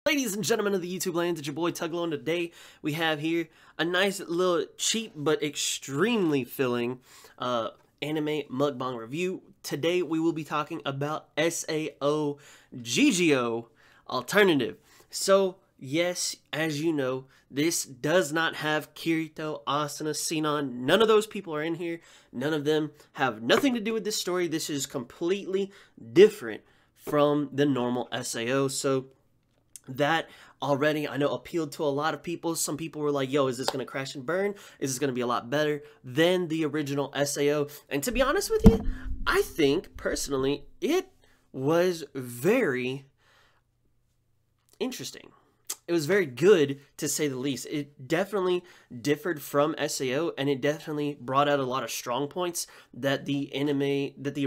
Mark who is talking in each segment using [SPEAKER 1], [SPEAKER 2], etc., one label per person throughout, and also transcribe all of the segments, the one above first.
[SPEAKER 1] Ladies and gentlemen of the YouTube lands, it's your boy Tuggalo, and today we have here a nice little cheap but extremely filling anime mukbang review. Today we will be talking about SAO GGO Alternative. So yes, as you know, this does not have Kirito, Asuna, Sinon. None of those people are in here. None of them have nothing to do with this story. This is completely different from the normal SAO. So that already, I know, appealed to a lot of people. Some people were like, yo, is this going to crash and burn? Is this going to be a lot better than the original SAO? And to be honest with you, I think, personally, it was very interesting. It was very good, to say the least. It definitely differed from SAO, and it definitely brought out a lot of strong points that the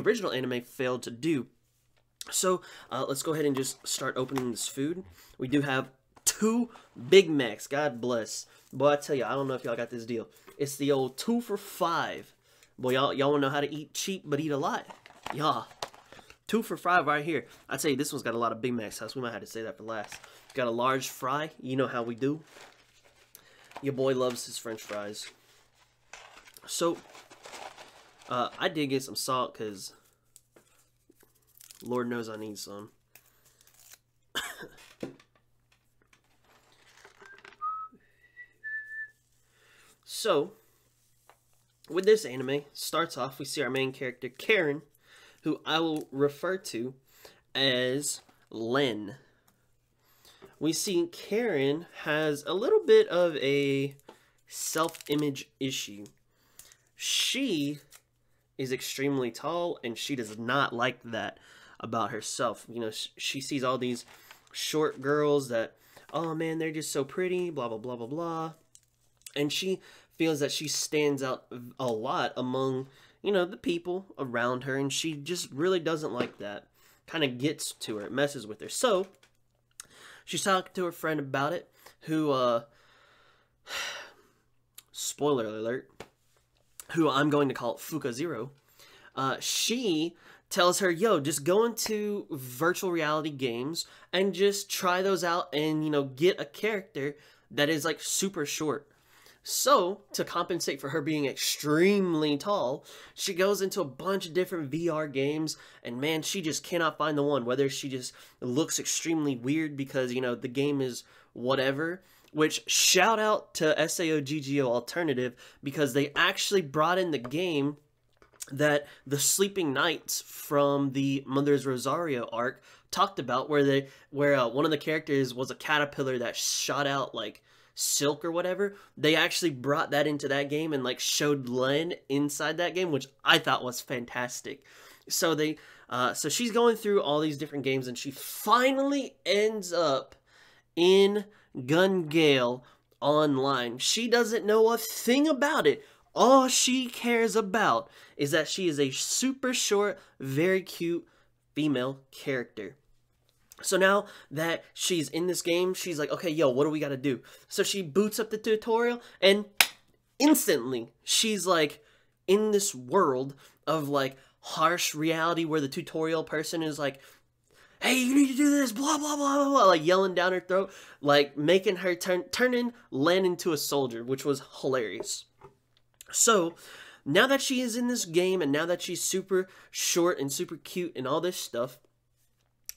[SPEAKER 1] original anime failed to do. So, let's go ahead and just start opening this food. We do have 2 Big Macs. God bless. Boy, I tell you, I don't know if y'all got this deal. It's the old 2 for $5. Boy, y'all want to know how to eat cheap but eat a lot? Yeah. 2 for $5 right here. I tell you, this one's got a lot of Big Mac sauce. We might have to say that for last. Got a large fry. You know how we do. Your boy loves his French fries. So, I did get some salt because Lord knows I need some. So, with this anime, starts off, we see our main character, Karen, who I will refer to as Len. We see Karen has a little bit of a self-image issue. She is extremely tall, and she does not like that about herself. You know, she sees all these short girls that, oh man, they're just so pretty, blah, blah, blah, blah, blah. And she feels that she stands out a lot among, you know, the people around her, and she just really doesn't like that. Kind of gets to her, it messes with her. So, she's talking to her friend about it, who, spoiler alert, who I'm going to call Fuka Zero. She tells her, yo, just go into virtual reality games and just try those out and, you know, get a character that is like super short. So, to compensate for her being extremely tall, she goes into a bunch of different VR games, and man, she just cannot find the one. Whether she just looks extremely weird because, you know, the game is whatever. Which, shout out to SAO GGO Alternative, because they actually brought in the game that the Sleeping Knights from the Mother's Rosario arc talked about, where one of the characters was a caterpillar that shot out like silk or whatever. They actually brought that into that game and like showed Len inside that game, which I thought was fantastic. So so she's going through all these different games, and she finally ends up in Gun Gale Online. She doesn't know a thing about it. All she cares about is that she is a super short, very cute female character. So now that she's in this game, she's like, okay, yo, what do we gotta do? So she boots up the tutorial, and instantly she's like in this world of like harsh reality where the tutorial person is like, hey, you need to do this, blah, blah, blah, blah, blah, like yelling down her throat, like making her turning Len into a soldier, which was hilarious. So, now that she is in this game, and now that she's super short and super cute and all this stuff,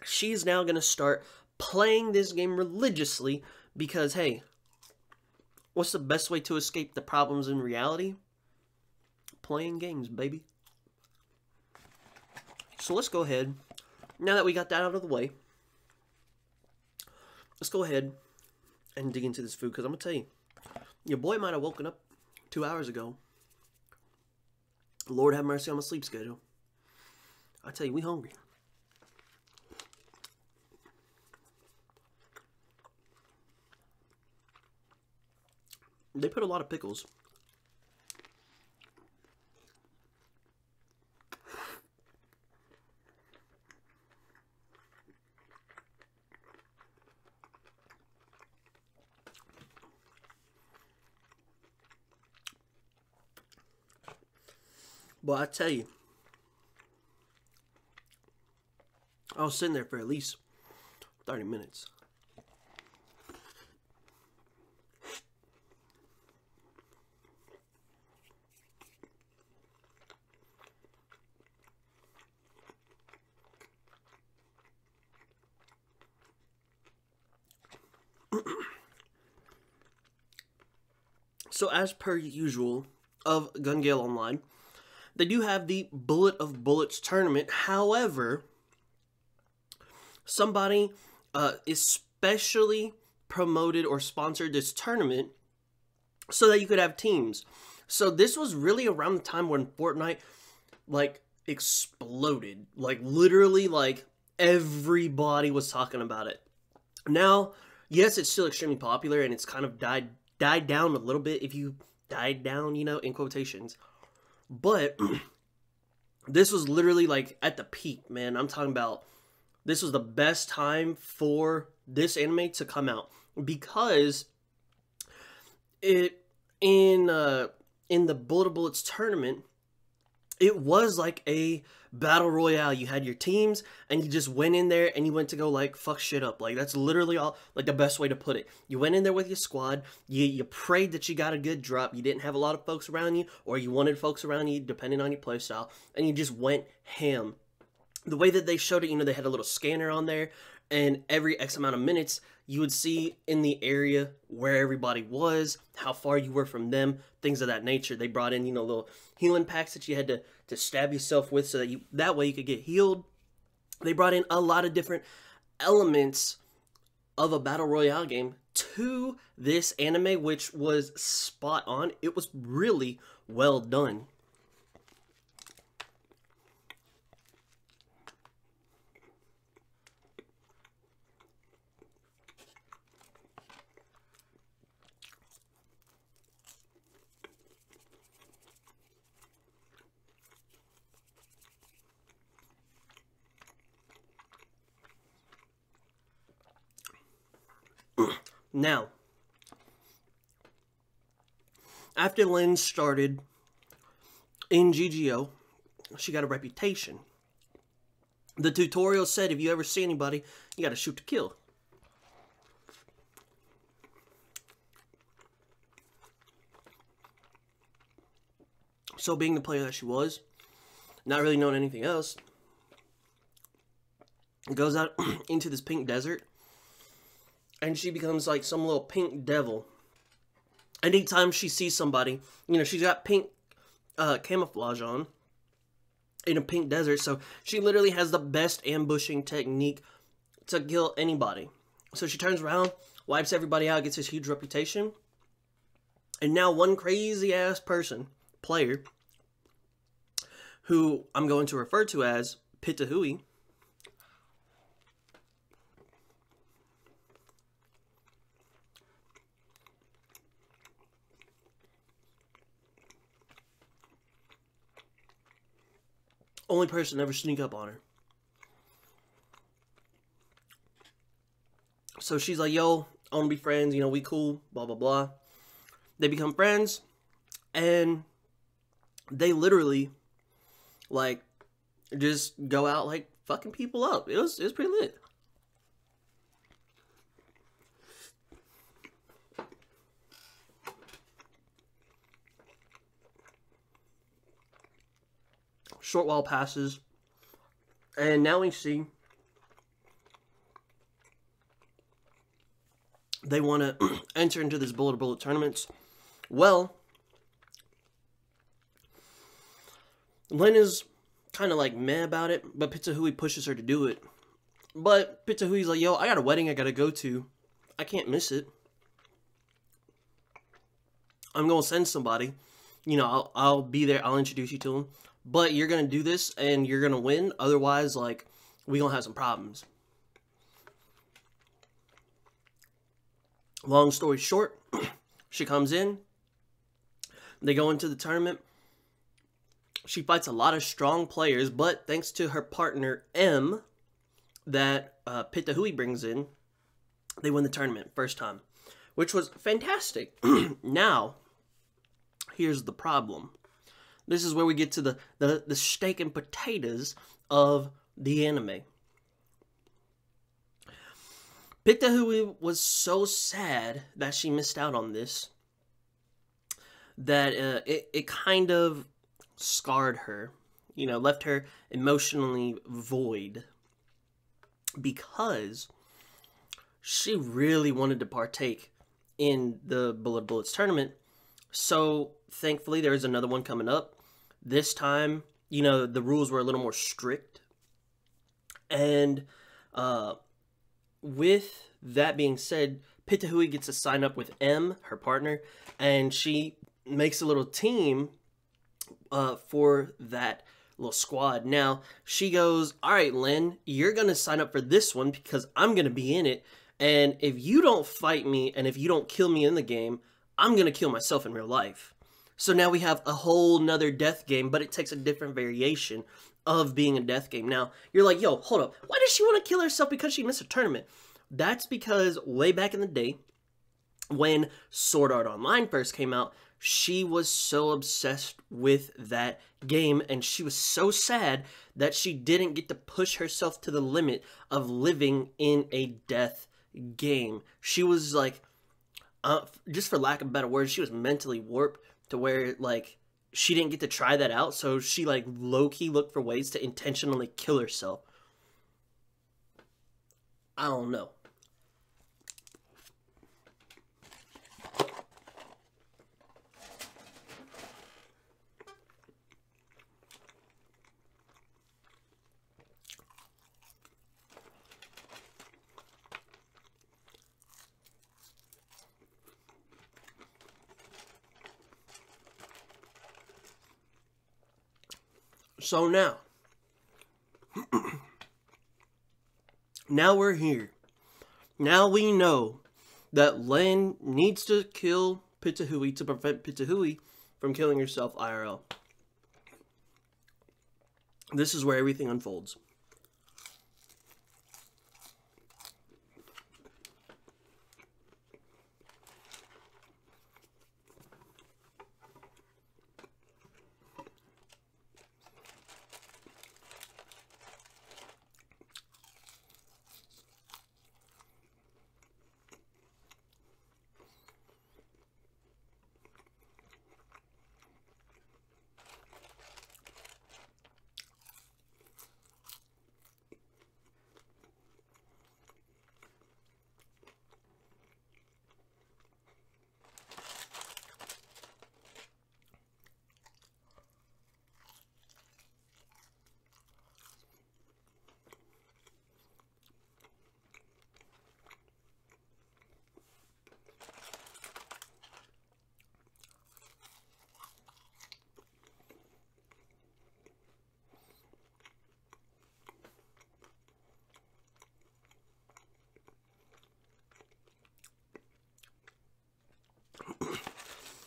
[SPEAKER 1] she's now going to start playing this game religiously because, hey, what's the best way to escape the problems in reality? Playing games, baby. So let's go ahead. Now that we got that out of the way, let's go ahead and dig into this food, because I'm going to tell you, your boy might have woken up 2 hours ago. Lord have mercy on my sleep schedule. I tell you, we hungry. They put a lot of pickles. But I tell you, I was sitting there for at least 30 minutes. So as per usual of Gun Gale Online, they do have the Bullet of Bullets tournament. However, somebody especially promoted or sponsored this tournament so that you could have teams. So this was really around the time when Fortnite, like, exploded. Like, literally, like, everybody was talking about it. Now, yes, it's still extremely popular, and it's kind of died down a little bit, if you died down, you know, in quotations. But this was literally, like, at the peak, man. I'm talking about this was the best time for this anime to come out, because it in the Bullet of Bullets tournament, it was like a battle royale. You had your teams, and you just went in there, and you went to go, like, fuck shit up. Like, that's literally all, like, the best way to put it. You went in there with your squad, you prayed that you got a good drop, you didn't have a lot of folks around you, or you wanted folks around you, depending on your playstyle, and you just went ham. The way that they showed it, you know, they had a little scanner on there, and every X amount of minutes, you would see in the area where everybody was, how far you were from them, things of that nature. They brought in, you know, little healing packs that you had to stab yourself with, so that way you could get healed. They brought in a lot of different elements of a battle royale game to this anime, which was spot on. It was really well done. Now, after Len started in GGO, she got a reputation. The tutorial said if you ever see anybody, you gotta shoot to kill. So being the player that she was, not really knowing anything else, goes out into this pink desert, and she becomes like some little pink devil. Anytime she sees somebody, you know, she's got pink camouflage on in a pink desert, so she literally has the best ambushing technique to kill anybody. So she turns around, wipes everybody out, gets this huge reputation, and now one crazy ass player, who I'm going to refer to as Pitohui, only person to ever sneak up on her. So she's like, yo, I want to be friends, you know, we cool, blah, blah, blah. They become friends, and they literally, like, just go out, like, fucking people up. It was pretty lit. Short while passes, and now we see they want to enter into this Bullet of Bullet tournaments. Well, Len is kind of like meh about it, but Pitohui pushes her to do it. But Pitohui's like, yo, I got a wedding I gotta go to. I can't miss it. I'm gonna send somebody. You know, I'll be there. I'll introduce you to him. But you're going to do this, and you're going to win. Otherwise, like, we going to have some problems. Long story short, she comes in. They go into the tournament. She fights a lot of strong players, but thanks to her partner, M, that Pitohui brings in, they win the tournament first time, which was fantastic. Now, here's the problem. This is where we get to the steak and potatoes of the anime. Pitohui was so sad that she missed out on this that it kind of scarred her, you know, left her emotionally void, because she really wanted to partake in the Bullet Bullets tournament So thankfully there's another one coming up. This time, you know, the rules were a little more strict. And with that being said, Pitohui gets to sign up with M, her partner, and she makes a little team for that little squad. Now, she goes, all right, Len, you're going to sign up for this one because I'm going to be in it. And if you don't fight me and if you don't kill me in the game, I'm going to kill myself in real life. So now we have a whole nother death game, but it takes a different variation of being a death game. Now, you're like, yo, hold up. Why does she want to kill herself because she missed a tournament? That's because way back in the day, when Sword Art Online first came out, she was so obsessed with that game, and she was so sad that she didn't get to push herself to the limit of living in a death game. She was like, just for lack of better words, she was mentally warped to where, like, she didn't get to try that out, so she, like, low-key looked for ways to intentionally kill herself. I don't know. So now, now we're here. Now we know that Len needs to kill Pitohui to prevent Pitohui from killing herself IRL. This is where everything unfolds.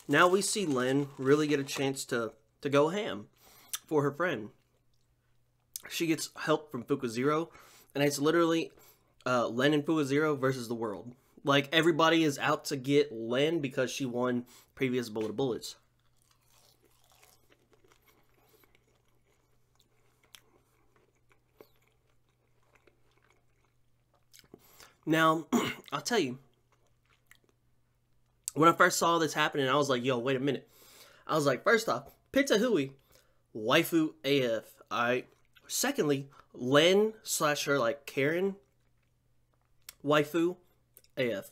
[SPEAKER 1] Now we see Len really get a chance to go ham for her friend. She gets help from Fuka Zero, and it's literally Len and Fuka Zero versus the world. Like, everybody is out to get Len because she won previous Bullet of Bullets. Now, I'll tell you, when I first saw this happening, I was like, yo, wait a minute. I was like, first off, Pitohui, waifu AF, alright? Secondly, Len / her, like, Karen, waifu AF.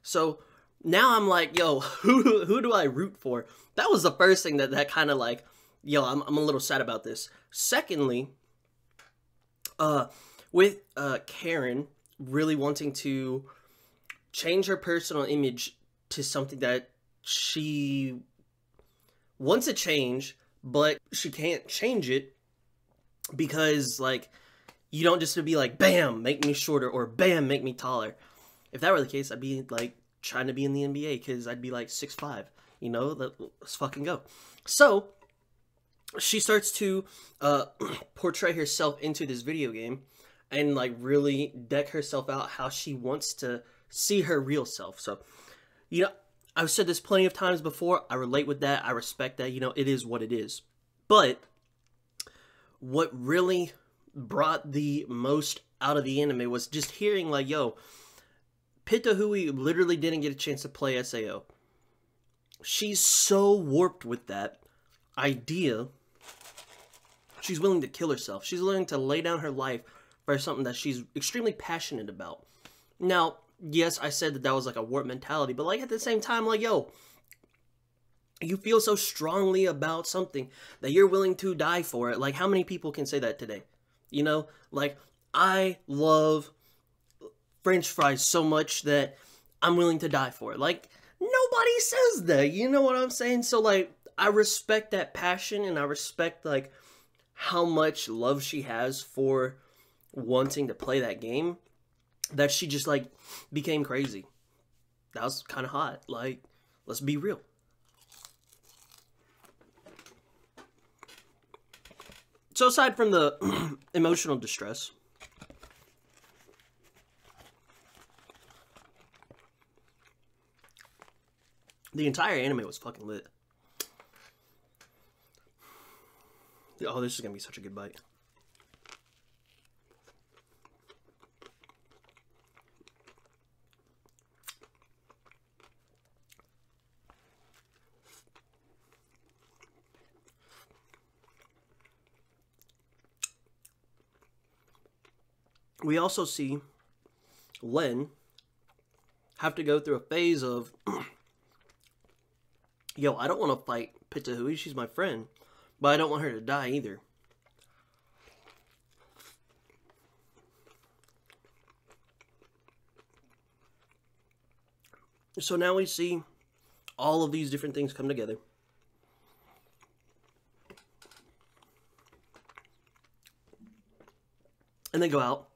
[SPEAKER 1] So, now I'm like, yo, who do I root for? That was the first thing that kind of like, yo, I'm a little sad about this. Secondly, with Karen really wanting to change her personal image to something that she wants to change, but she can't change it because, like, you don't just be like, bam, make me shorter, or bam, make me taller. If that were the case, I'd be, like, trying to be in the NBA because I'd be, like, 6'5", you know? Let's fucking go. So, she starts to portray herself into this video game and, like, really deck herself out how she wants to see her real self. So, you know, I've said this plenty of times before. I relate with that. I respect that. You know, it is what it is. But what really brought the most out of the anime was just hearing, like, yo, Pitohui literally didn't get a chance to play SAO. She's so warped with that idea. She's willing to kill herself. She's willing to lay down her life for something that she's extremely passionate about. Now, yes, I said that was like a warped mentality, but like at the same time, like, yo, You feel so strongly about something that you're willing to die for it. Like, how many people can say that today? You know, like, I love French fries so much that I'm willing to die for it. Like, nobody says that. You know what I'm saying? So, like, I respect that passion, and I respect, like, how much love she has for wanting to play that game, that she just, like, became crazy. That was kind of hot. Like, let's be real. So aside from the emotional distress, the entire anime was fucking lit. Oh, this is gonna be such a good bite. We also see Len have to go through a phase of, yo, I don't want to fight Pitohui, she's my friend, but I don't want her to die either. So now we see all of these different things come together. And they go out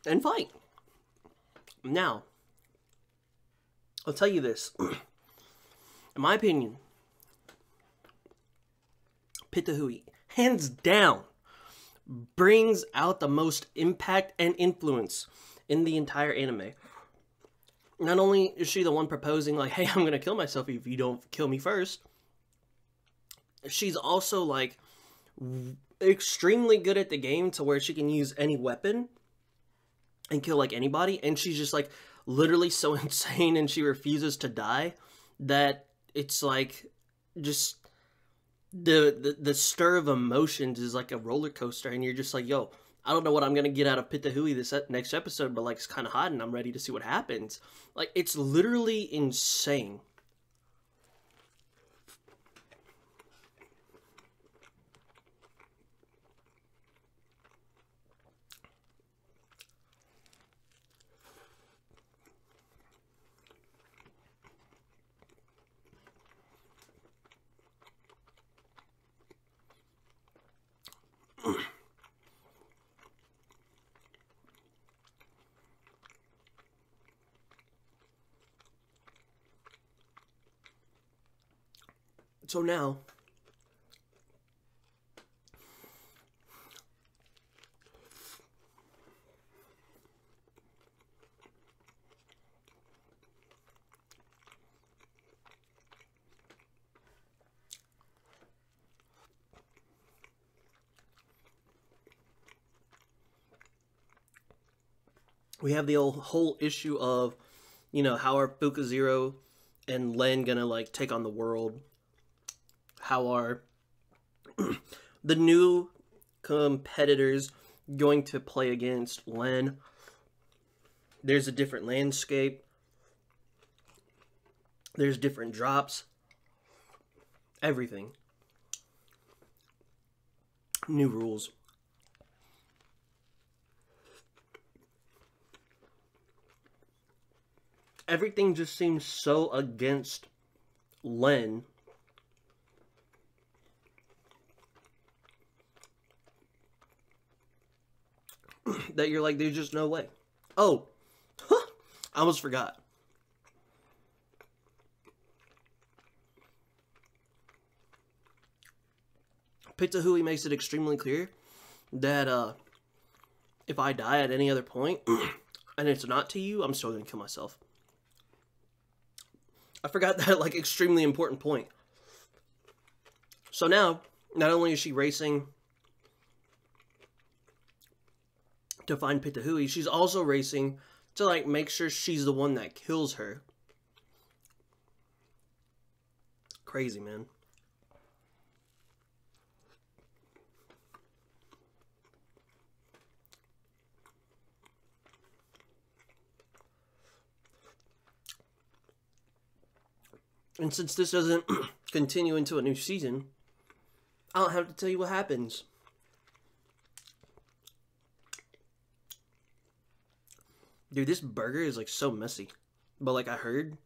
[SPEAKER 1] and fight. Now, I'll tell you this. In my opinion, Pitohui, hands down, brings out the most impact and influence in the entire anime. Not only is she the one proposing, like, hey, I'm gonna kill myself if you don't kill me first, she's also, like, extremely good at the game to where she can use any weapon and kill, like, anybody, and she's just, like, literally so insane, and she refuses to die, that it's, like, just the stir of emotions is like a roller coaster, and you're just like, yo, I don't know what I'm gonna get out of Pitohui this next episode, but, like, it's kind of hot, and I'm ready to see what happens. Like, it's literally insane. So now, we have the whole issue of, you know, how are Fuka Zero and Len gonna, like, take on the world? How are the new competitors going to play against Len? There's a different landscape. There's different drops. Everything. New rules. Everything just seems so against Len that you're like, there's just no way. Oh, I almost forgot. Pitohui makes it extremely clear that if I die at any other point and it's not to you, I'm still gonna kill myself. I forgot that, like, extremely important point. So now, not only is she racing to find Pitohui, she's also racing to, like, make sure she's the one that kills her. Crazy, man. And since this doesn't continue into a new season, I don't have to tell you what happens. Dude, this burger is like so messy. But like I heard,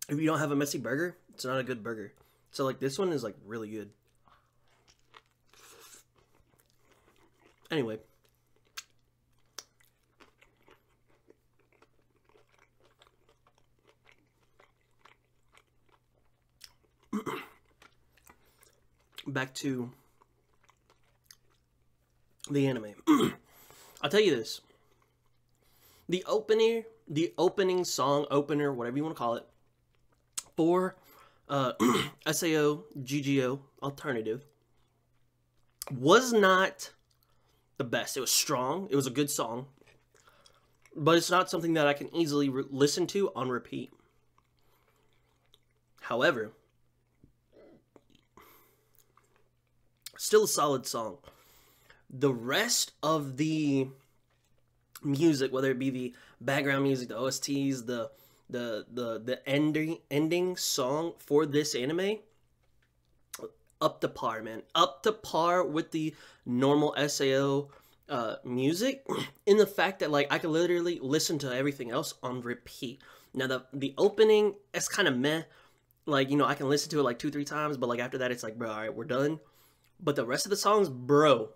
[SPEAKER 1] if you don't have a messy burger, it's not a good burger. So like this one is like really good. Anyway. Back to the anime. I'll tell you this. The opening song, opener, whatever you want to call it, for SAO GGO Alternative was not the best. It was strong. It was a good song. But it's not something that I can easily listen to on repeat. However, still a solid song. The rest of the music, whether it be the background music, the OSTs, the ending song for this anime, up to par, man. Up to par with the normal SAO music, in the fact that like I could literally listen to everything else on repeat. Now the opening is kind of meh. Like, you know, I can listen to it like 2-3 times, but like after that it's like, bro, alright, we're done. But the rest of the songs, bro,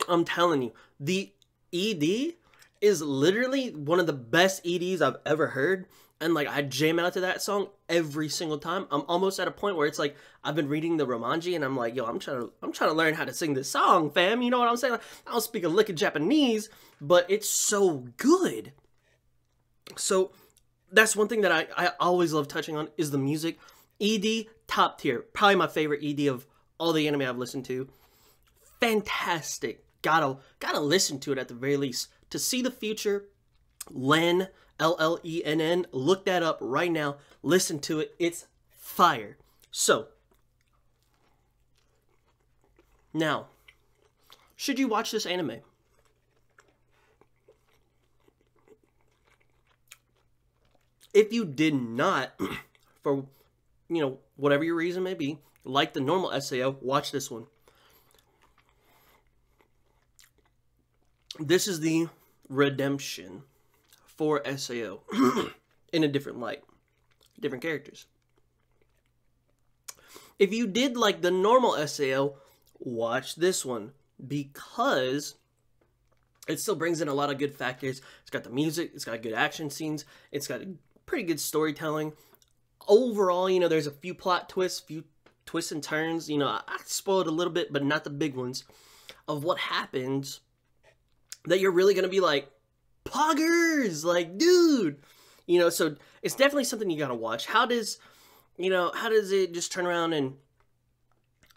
[SPEAKER 1] I'm telling you, the ED is literally one of the best EDs I've ever heard. And like I jam out to that song every single time. I'm almost at a point where it's like I've been reading the romanji and I'm like, yo, I'm trying to learn how to sing this song, fam. You know what I'm saying? I don't speak a lick of Japanese, but it's so good. So that's one thing that I always love touching on is the music. ED, top tier. Probably my favorite ED of all the anime I've listened to. Fantastic. Gotta listen to it at the very least. To see the future, Len, L-L-E-N-N, look that up right now. Listen to it. It's fire. So, now, should you watch this anime? If you did not, for, you know, whatever your reason may be, like the normal SAO, watch this one. This is the redemption for SAO in a different light. Different characters. If you did like the normal SAO, watch this one, because it still brings in a lot of good factors. It's got the music, it's got good action scenes, it's got pretty good storytelling. Overall, you know, there's a few plot twists, few twists and turns. You know, I spoiled a little bit, but not the big ones, of what happens that you're really going to be like, poggers, like, dude. You know, so it's definitely something you got to watch. How does it just turn around and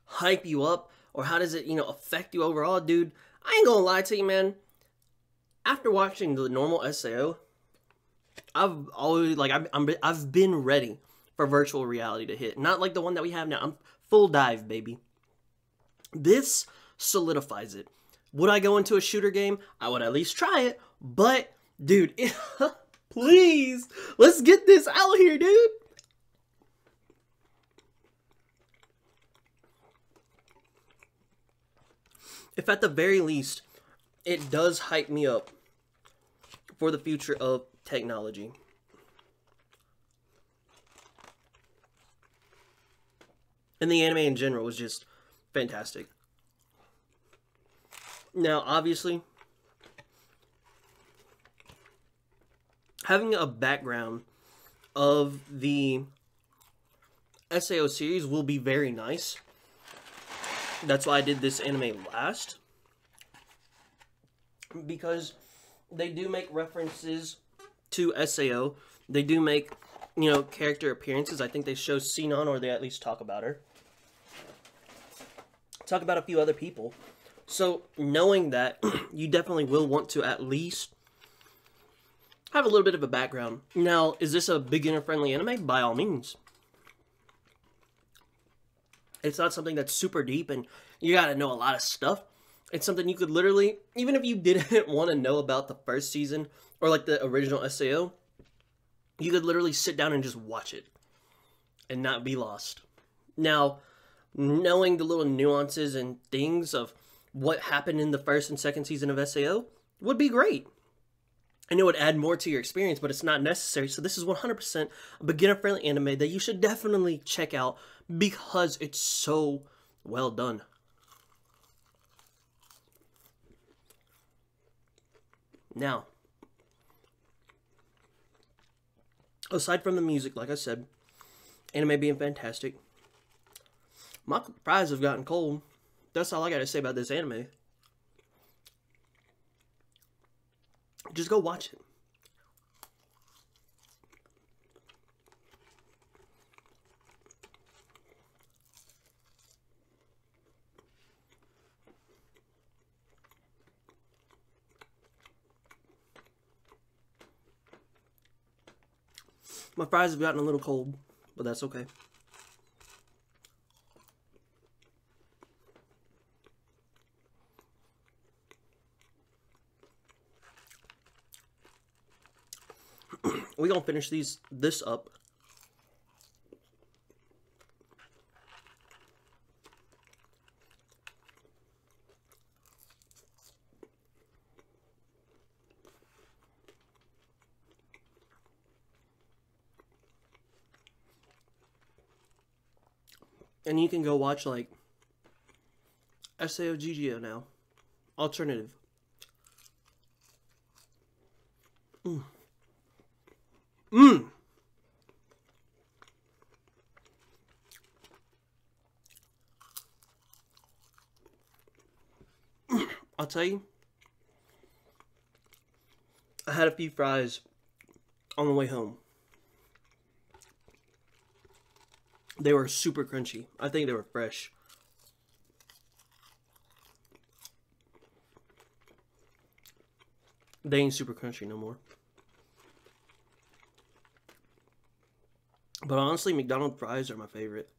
[SPEAKER 1] hype you up? Or how does it, you know, affect you overall? Dude, I ain't going to lie to you, man. After watching the normal SAO, I've always, like, I've been ready for virtual reality to hit. Not like the one that we have now. I'm full dive, baby. This solidifies it. Would I go into a shooter game? I would at least try it. But, dude, please, let's get this out here, dude. If at the very least, it does hype me up for the future of technology. And the anime in general was just fantastic. Now, obviously, having a background of the SAO series will be very nice. That's why I did this anime last. Because they do make references to SAO. They do make, you know, character appearances. I think they show Sinon, or they at least talk about her. Talk about a few other people. So, knowing that, you definitely will want to at least have a little bit of a background. Now, is this a beginner-friendly anime? By all means. It's not something that's super deep and you gotta know a lot of stuff. It's something you could literally, even if you didn't want to know about the first season or like the original SAO, You could literally sit down and just watch it and not be lost. Now, knowing the little nuances and things of what happened in the first and second season of SAO would be great. And it would add more to your experience, but it's not necessary. So this is 100% a beginner-friendly anime that you should definitely check out because it's so well done. Now, aside from the music, like I said, anime being fantastic, my fries have gotten cold. That's all I gotta say about this anime. Just go watch it. My fries have gotten a little cold, but that's okay. We're gonna finish this up. And you can go watch, like, SAO GGO now. Alternative. I'll tell you, I had a few fries on the way home. They were super crunchy. I think they were fresh. They ain't super crunchy no more. But honestly, McDonald's fries are my favorite.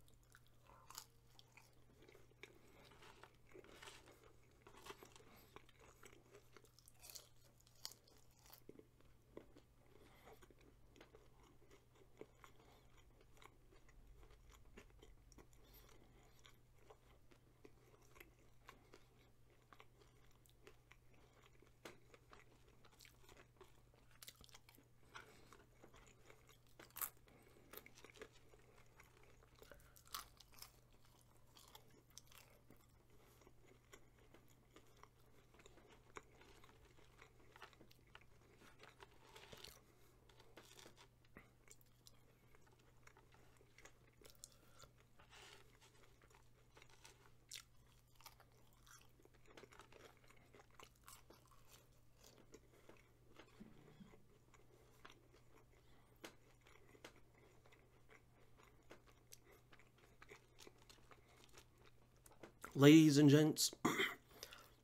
[SPEAKER 1] Ladies and gents,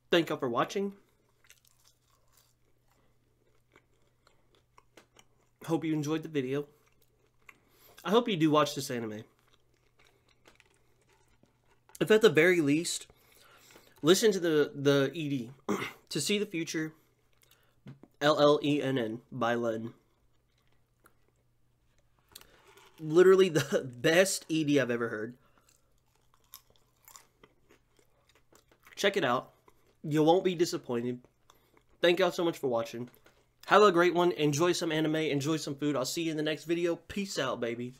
[SPEAKER 1] thank you for watching. Hope you enjoyed the video. I hope you do watch this anime. If at the very least, listen to the ED. To See the Future, LLENN by Len. Literally the best ED I've ever heard. Check it out. You won't be disappointed. Thank y'all so much for watching. Have a great one. Enjoy some anime. Enjoy some food. I'll see you in the next video. Peace out, baby.